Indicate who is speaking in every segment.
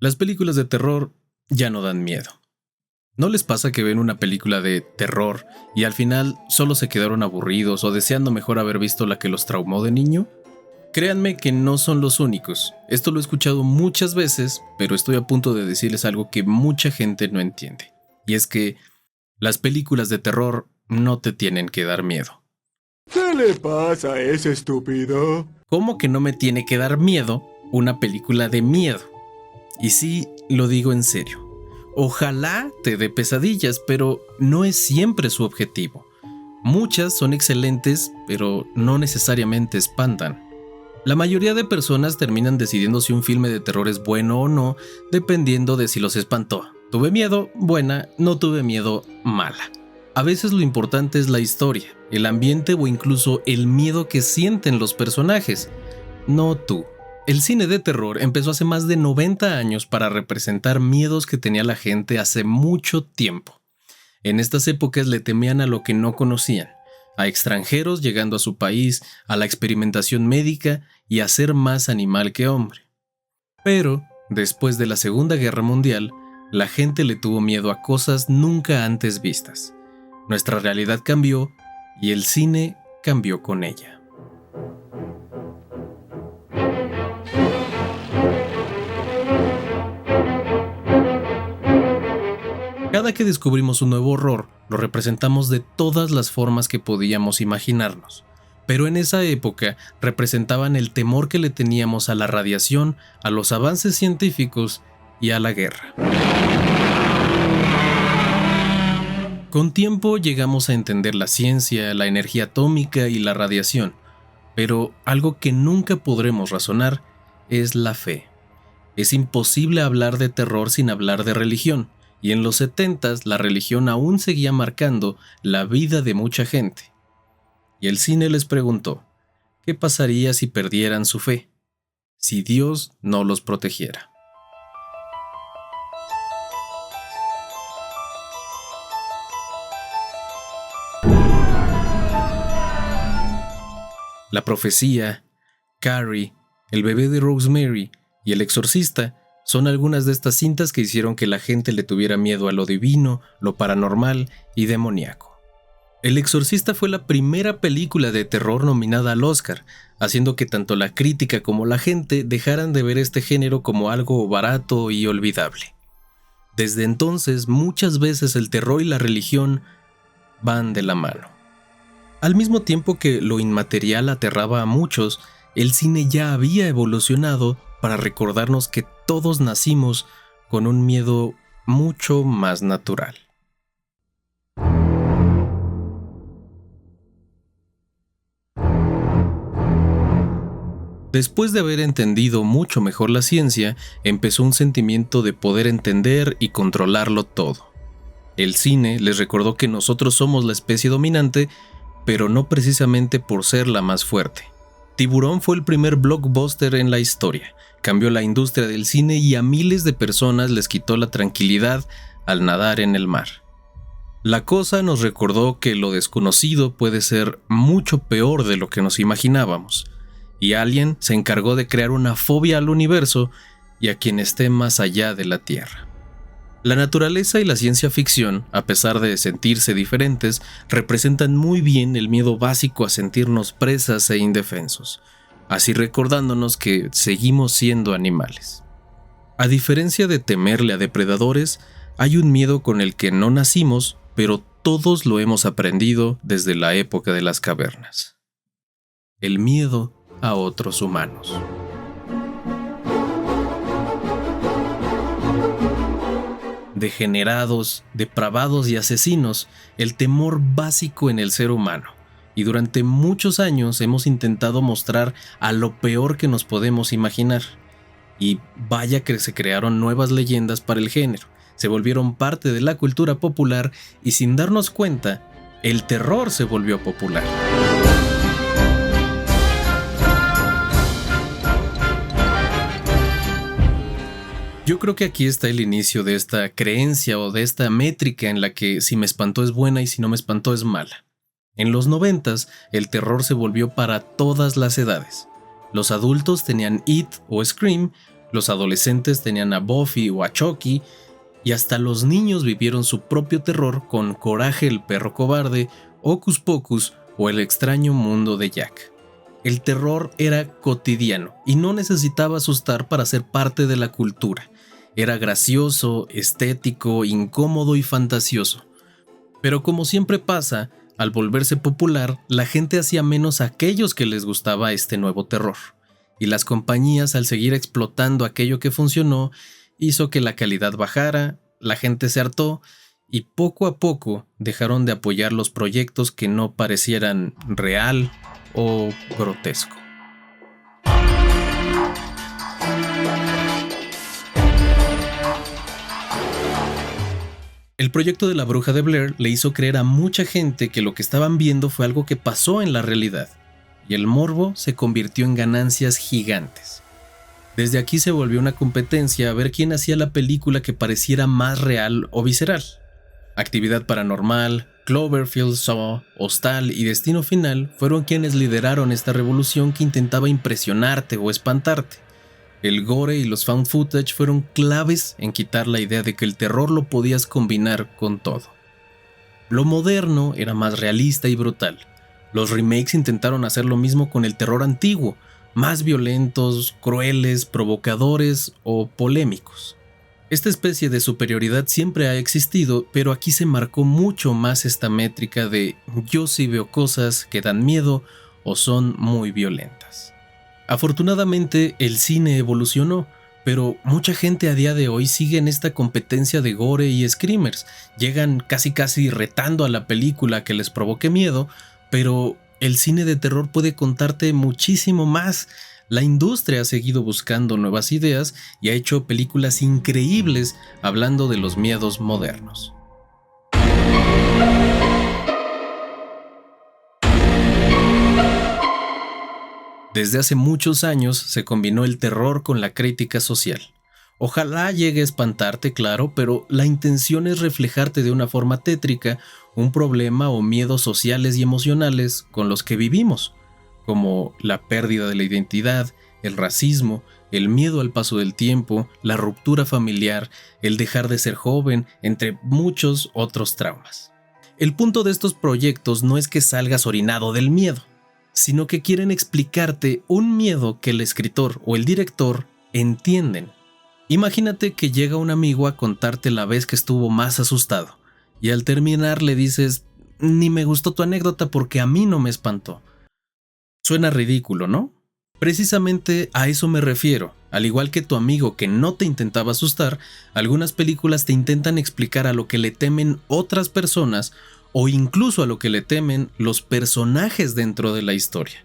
Speaker 1: Las películas de terror ya no dan miedo. ¿No les pasa que ven una película de terror y al final solo se quedaron aburridos o deseando mejor haber visto la que los traumó de niño? Créanme que no son los únicos. Esto lo he escuchado muchas veces, pero estoy a punto de decirles algo que mucha gente no entiende. Y es que las películas de terror no te tienen que dar miedo.
Speaker 2: ¿Qué le pasa a ese estúpido?
Speaker 1: ¿Cómo que no me tiene que dar miedo una película de miedo? Y sí, lo digo en serio. Ojalá te dé pesadillas, pero no es siempre su objetivo. Muchas son excelentes, pero no necesariamente espantan. La mayoría de personas terminan decidiendo si un filme de terror es bueno o no, dependiendo de si los espantó. Tuve miedo, buena; no tuve miedo, mala. A veces lo importante es la historia, el ambiente o incluso el miedo que sienten los personajes, no tú. El cine de terror empezó hace más de 90 años para representar miedos que tenía la gente hace mucho tiempo. En estas épocas le temían a lo que no conocían, a extranjeros llegando a su país, a la experimentación médica y a ser más animal que hombre. Pero, después de la Segunda Guerra Mundial, la gente le tuvo miedo a cosas nunca antes vistas. Nuestra realidad cambió y el cine cambió con ella. Cada que descubrimos un nuevo horror, lo representamos de todas las formas que podíamos imaginarnos. Pero en esa época representaban el temor que le teníamos a la radiación, a los avances científicos y a la guerra. Con tiempo llegamos a entender la ciencia, la energía atómica y la radiación, pero algo que nunca podremos razonar es la fe. Es imposible hablar de terror sin hablar de religión. Y en los 70s la religión aún seguía marcando la vida de mucha gente. Y el cine les preguntó, ¿qué pasaría si perdieran su fe? Si Dios no los protegiera. La profecía, Carrie, el bebé de Rosemary y el exorcista son algunas de estas cintas que hicieron que la gente le tuviera miedo a lo divino, lo paranormal y demoníaco. El Exorcista fue la primera película de terror nominada al Oscar, haciendo que tanto la crítica como la gente dejaran de ver este género como algo barato y olvidable. Desde entonces, muchas veces el terror y la religión van de la mano. Al mismo tiempo que lo inmaterial aterraba a muchos, el cine ya había evolucionado para recordarnos que todos nacimos con un miedo mucho más natural. Después de haber entendido mucho mejor la ciencia, empezó un sentimiento de poder entender y controlarlo todo. El cine les recordó que nosotros somos la especie dominante, pero no precisamente por ser la más fuerte. Tiburón fue el primer blockbuster en la historia. Cambió la industria del cine y a miles de personas les quitó la tranquilidad al nadar en el mar. La Cosa nos recordó que lo desconocido puede ser mucho peor de lo que nos imaginábamos. Y Alien se encargó de crear una fobia al universo y a quien esté más allá de la Tierra. La naturaleza y la ciencia ficción, a pesar de sentirse diferentes, representan muy bien el miedo básico a sentirnos presas e indefensos, así recordándonos que seguimos siendo animales. A diferencia de temerle a depredadores, hay un miedo con el que no nacimos, pero todos lo hemos aprendido desde la época de las cavernas. El miedo a otros humanos. Degenerados, depravados y asesinos, el temor básico en el ser humano. Y durante muchos años hemos intentado mostrar a lo peor que nos podemos imaginar. Y vaya que se crearon nuevas leyendas para el género, se volvieron parte de la cultura popular y sin darnos cuenta, el terror se volvió popular. Yo creo que aquí está el inicio de esta creencia o de esta métrica en la que si me espantó es buena y si no me espantó es mala. En los 90s, el terror se volvió para todas las edades. Los adultos tenían It o Scream, Los adolescentes tenían a Buffy o a Chucky, y hasta los niños vivieron su propio terror con Coraje el perro cobarde, Hocus Pocus o El extraño mundo de Jack. El terror era cotidiano y no necesitaba asustar para ser parte de la cultura. Era gracioso, estético, incómodo y fantasioso. Pero como siempre pasa, al volverse popular, la gente hacía menos a aquellos que les gustaba este nuevo terror. Y las compañías, al seguir explotando aquello que funcionó, hizo que la calidad bajara, la gente se hartó y poco a poco dejaron de apoyar los proyectos que no parecieran real o grotesco. El proyecto de la Bruja de Blair le hizo creer a mucha gente que lo que estaban viendo fue algo que pasó en la realidad, y el morbo se convirtió en ganancias gigantes. Desde aquí se volvió una competencia a ver quién hacía la película que pareciera más real o visceral. Actividad Paranormal, Cloverfield, Saw, Hostal y Destino Final fueron quienes lideraron esta revolución que intentaba impresionarte o espantarte. El gore y los found footage fueron claves en quitar la idea de que el terror lo podías combinar con todo. Lo moderno era más realista y brutal. Los remakes intentaron hacer lo mismo con el terror antiguo, más violentos, crueles, provocadores o polémicos. Esta especie de superioridad siempre ha existido, pero aquí se marcó mucho más esta métrica de yo sí veo cosas que dan miedo o son muy violentas. Afortunadamente el cine evolucionó, pero mucha gente a día de hoy sigue en esta competencia de gore y screamers. Llegan casi retando a la película que les provoque miedo, pero el cine de terror puede contarte muchísimo más. La industria ha seguido buscando nuevas ideas y ha hecho películas increíbles hablando de los miedos modernos. Desde hace muchos años se combinó el terror con la crítica social. Ojalá llegue a espantarte, claro, pero la intención es reflejarte de una forma tétrica un problema o miedos sociales y emocionales con los que vivimos, como la pérdida de la identidad, el racismo, el miedo al paso del tiempo, la ruptura familiar, el dejar de ser joven, entre muchos otros traumas. El punto de estos proyectos no es que salgas orinado del miedo, sino que quieren explicarte un miedo que el escritor o el director entienden. Imagínate que llega un amigo a contarte la vez que estuvo más asustado, y al terminar le dices, ni me gustó tu anécdota porque a mí no me espantó. Suena ridículo, ¿no? Precisamente a eso me refiero. Al igual que tu amigo que no te intentaba asustar, algunas películas te intentan explicar a lo que le temen otras personas o incluso a lo que le temen los personajes dentro de la historia.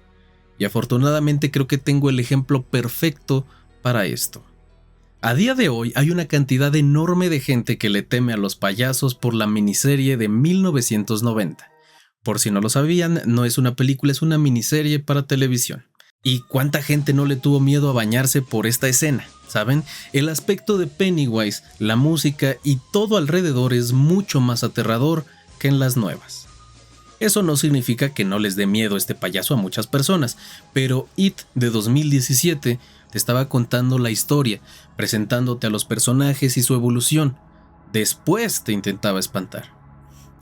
Speaker 1: Y afortunadamente creo que tengo el ejemplo perfecto para esto. A día de hoy hay una cantidad enorme de gente que le teme a los payasos por la miniserie de 1990. Por si no lo sabían, no es una película, es una miniserie para televisión. ¿Y cuánta gente no le tuvo miedo a bañarse por esta escena? ¿Saben? El aspecto de Pennywise, la música y todo alrededor es mucho más aterrador que en las nuevas. Eso no significa que no les dé miedo este payaso a muchas personas, pero It de 2017 te estaba contando la historia, presentándote a los personajes y su evolución. Después te intentaba espantar.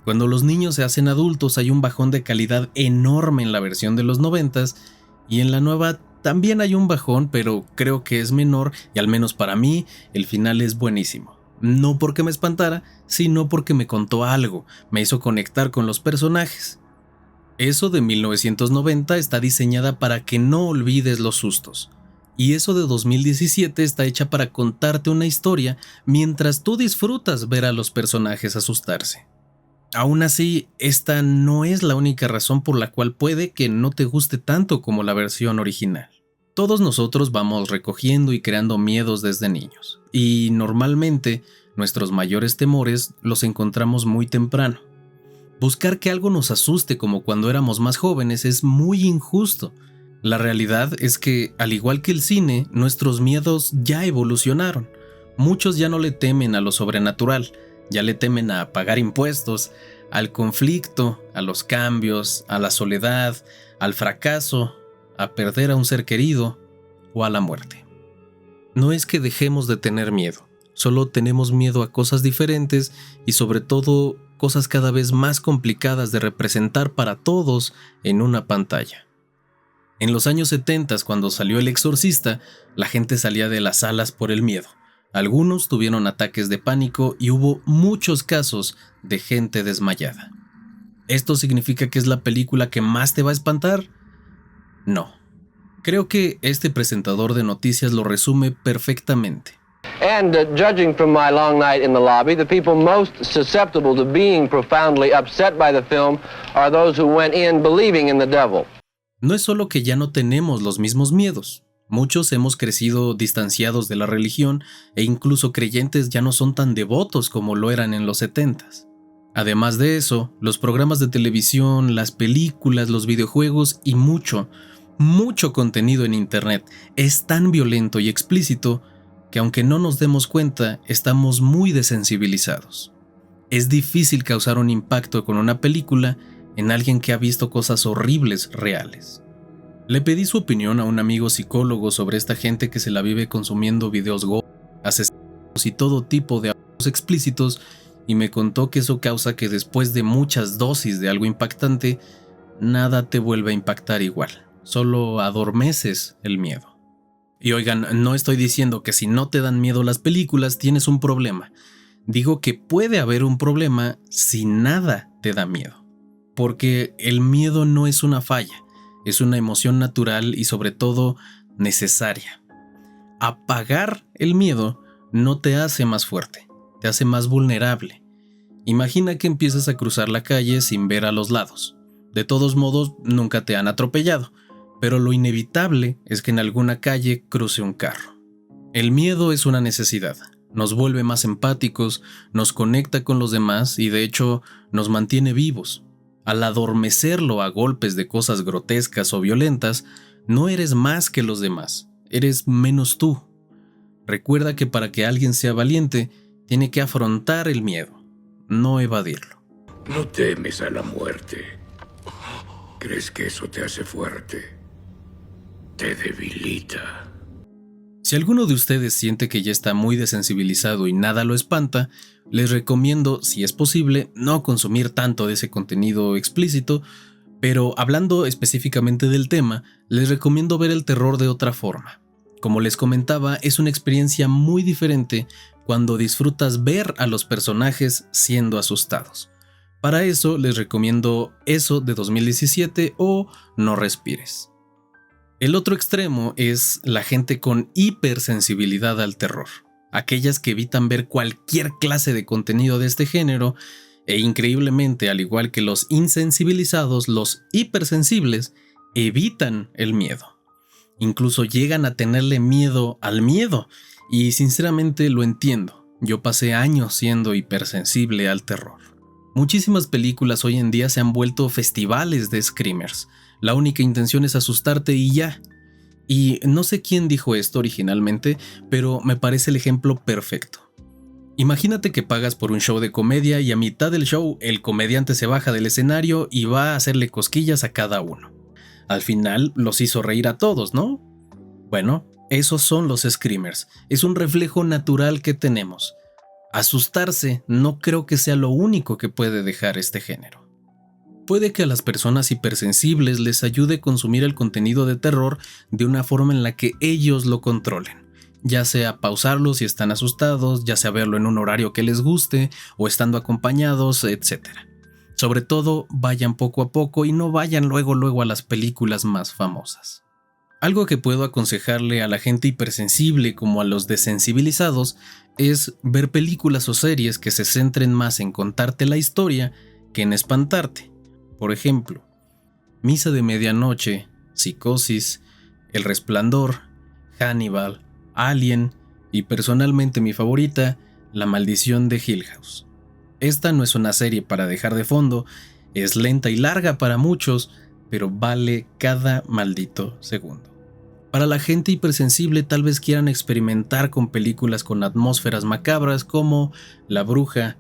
Speaker 1: Cuando los niños se hacen adultos hay un bajón de calidad enorme en la versión de los 90s y en la nueva también hay un bajón, pero creo que es menor y al menos para mí el final es buenísimo. No porque me espantara, sino porque me contó algo, me hizo conectar con los personajes. Eso de 1990 está diseñada para que no olvides los sustos. Y eso de 2017 está hecha para contarte una historia mientras tú disfrutas ver a los personajes asustarse. Aún así, esta no es la única razón por la cual puede que no te guste tanto como la versión original. Todos nosotros vamos recogiendo y creando miedos desde niños, y normalmente nuestros mayores temores los encontramos muy temprano. Buscar que algo nos asuste como cuando éramos más jóvenes es muy injusto. La realidad es que, al igual que el cine, nuestros miedos ya evolucionaron. Muchos ya no le temen a lo sobrenatural, ya le temen a pagar impuestos, al conflicto, a los cambios, a la soledad, al fracaso, a perder a un ser querido o a la muerte. No es que dejemos de tener miedo, solo tenemos miedo a cosas diferentes y sobre todo cosas cada vez más complicadas de representar para todos en una pantalla. En los años 70, cuando salió El Exorcista, la gente salía de las salas por el miedo. Algunos tuvieron ataques de pánico y hubo muchos casos de gente desmayada. ¿Esto significa que es la película que más te va a espantar? No. Creo que este presentador de noticias lo resume perfectamente.
Speaker 3: And judging from my long night in the lobby, the people most susceptible to being profoundly upset by the film are those who went in believing in the devil.
Speaker 1: No es solo que ya no tenemos los mismos miedos. Muchos hemos crecido distanciados de la religión e incluso creyentes ya no son tan devotos como lo eran en los 70s. Además de eso, los programas de televisión, las películas, los videojuegos y mucho contenido en internet es tan violento y explícito que aunque no nos demos cuenta, estamos muy desensibilizados. Es difícil causar un impacto con una película en alguien que ha visto cosas horribles reales. Le pedí su opinión a un amigo psicólogo sobre esta gente que se la vive consumiendo videos asesinos y todo tipo de abusos explícitos y me contó que eso causa que después de muchas dosis de algo impactante, nada te vuelve a impactar igual, solo adormeces el miedo. Y oigan, no estoy diciendo que si no te dan miedo las películas tienes un problema. Digo que puede haber un problema si nada te da miedo. Porque el miedo no es una falla, es una emoción natural y sobre todo necesaria. Apagar el miedo no te hace más fuerte, te hace más vulnerable. Imagina que empiezas a cruzar la calle sin ver a los lados. De todos modos, nunca te han atropellado. Pero lo inevitable es que en alguna calle cruce un carro. El miedo es una necesidad, nos vuelve más empáticos, nos conecta con los demás y de hecho nos mantiene vivos. Al adormecerlo a golpes de cosas grotescas o violentas, no eres más que los demás, eres menos tú. Recuerda que para que alguien sea valiente, tiene que afrontar el miedo, no evadirlo.
Speaker 4: No temes a la muerte. ¿Crees que eso te hace fuerte? Te debilita.
Speaker 1: Si alguno de ustedes siente que ya está muy desensibilizado y nada lo espanta, les recomiendo, si es posible, no consumir tanto de ese contenido explícito, pero hablando específicamente del tema, les recomiendo ver el terror de otra forma. Como les comentaba, es una experiencia muy diferente cuando disfrutas ver a los personajes siendo asustados. Para eso les recomiendo Eso de 2017 o No respires. El otro extremo es la gente con hipersensibilidad al terror, aquellas que evitan ver cualquier clase de contenido de este género e increíblemente, al igual que los insensibilizados, los hipersensibles evitan el miedo. Incluso llegan a tenerle miedo al miedo y sinceramente lo entiendo, yo pasé años siendo hipersensible al terror. Muchísimas películas hoy en día se han vuelto festivales de screamers. La única intención es asustarte y ya. Y no sé quién dijo esto originalmente, pero me parece el ejemplo perfecto. Imagínate que pagas por un show de comedia y a mitad del show el comediante se baja del escenario y va a hacerle cosquillas a cada uno. Al final los hizo reír a todos, ¿no? Bueno, esos son los screamers. Es un reflejo natural que tenemos. Asustarse no creo que sea lo único que puede dejar este género. Puede que a las personas hipersensibles les ayude consumir el contenido de terror de una forma en la que ellos lo controlen, ya sea pausarlo si están asustados, ya sea verlo en un horario que les guste o estando acompañados, etc. Sobre todo, vayan poco a poco y no vayan luego a las películas más famosas. Algo que puedo aconsejarle a la gente hipersensible como a los desensibilizados es ver películas o series que se centren más en contarte la historia que en espantarte. Por ejemplo, Misa de Medianoche, Psicosis, El Resplandor, Hannibal, Alien y personalmente mi favorita, La Maldición de Hill House. Esta no es una serie para dejar de fondo, es lenta y larga para muchos, pero vale cada maldito segundo. Para la gente hipersensible tal vez quieran experimentar con películas con atmósferas macabras como La Bruja,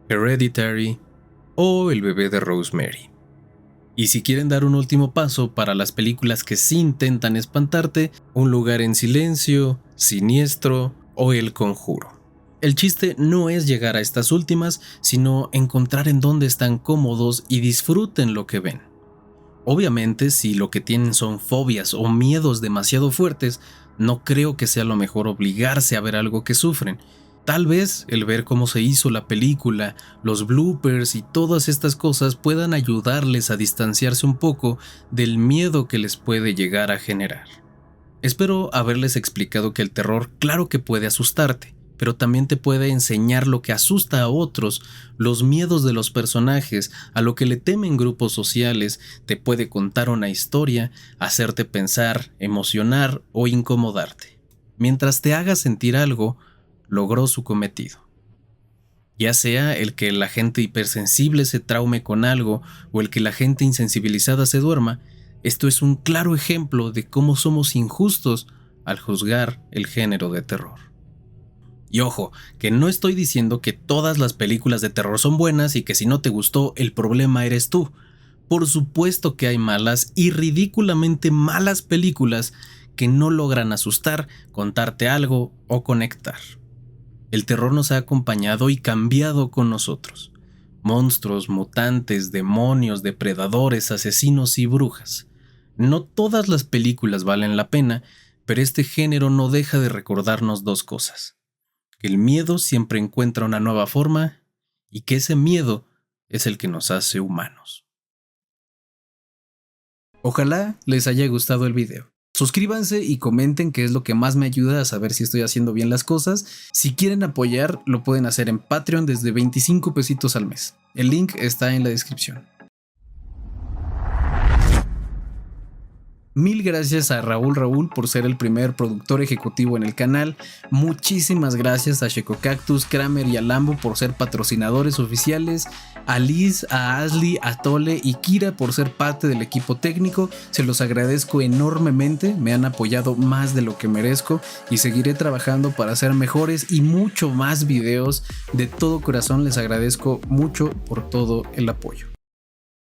Speaker 1: Hereditary o El bebé de Rosemary. Y si quieren dar un último paso para las películas que sí intentan espantarte, Un lugar en silencio, Siniestro o El Conjuro. El chiste no es llegar a estas últimas, sino encontrar en dónde están cómodos y disfruten lo que ven. Obviamente, si lo que tienen son fobias o miedos demasiado fuertes, no creo que sea lo mejor obligarse a ver algo que sufren. Tal vez el ver cómo se hizo la película, los bloopers y todas estas cosas puedan ayudarles a distanciarse un poco del miedo que les puede llegar a generar. Espero haberles explicado que el terror claro que puede asustarte, pero también te puede enseñar lo que asusta a otros, los miedos de los personajes, a lo que le temen grupos sociales, te puede contar una historia, hacerte pensar, emocionar o incomodarte. Mientras te haga sentir algo, logró su cometido. Ya sea el que la gente hipersensible se traume con algo o el que la gente insensibilizada se duerma, esto es un claro ejemplo de cómo somos injustos al juzgar el género de terror. Y ojo, que no estoy diciendo que todas las películas de terror son buenas y que si no te gustó, el problema eres tú. Por supuesto que hay malas y ridículamente malas películas que no logran asustar, contarte algo o conectar. El terror nos ha acompañado y cambiado con nosotros. Monstruos, mutantes, demonios, depredadores, asesinos y brujas. No todas las películas valen la pena, pero este género no deja de recordarnos dos cosas. Que el miedo siempre encuentra una nueva forma y que ese miedo es el que nos hace humanos. Ojalá les haya gustado el video. Suscríbanse y comenten qué es lo que más me ayuda a saber si estoy haciendo bien las cosas. Si quieren apoyar, lo pueden hacer en Patreon desde 25 pesitos al mes. El link está en la descripción. Mil gracias a Raúl por ser el primer productor ejecutivo en el canal. Muchísimas gracias a Sheco Cactus, Kramer y a Lambo por ser patrocinadores oficiales. A Liz, a Ashley, a Tole y Kira por ser parte del equipo técnico. Se los agradezco enormemente, me han apoyado más de lo que merezco y seguiré trabajando para hacer mejores y mucho más videos. De todo corazón les agradezco mucho por todo el apoyo.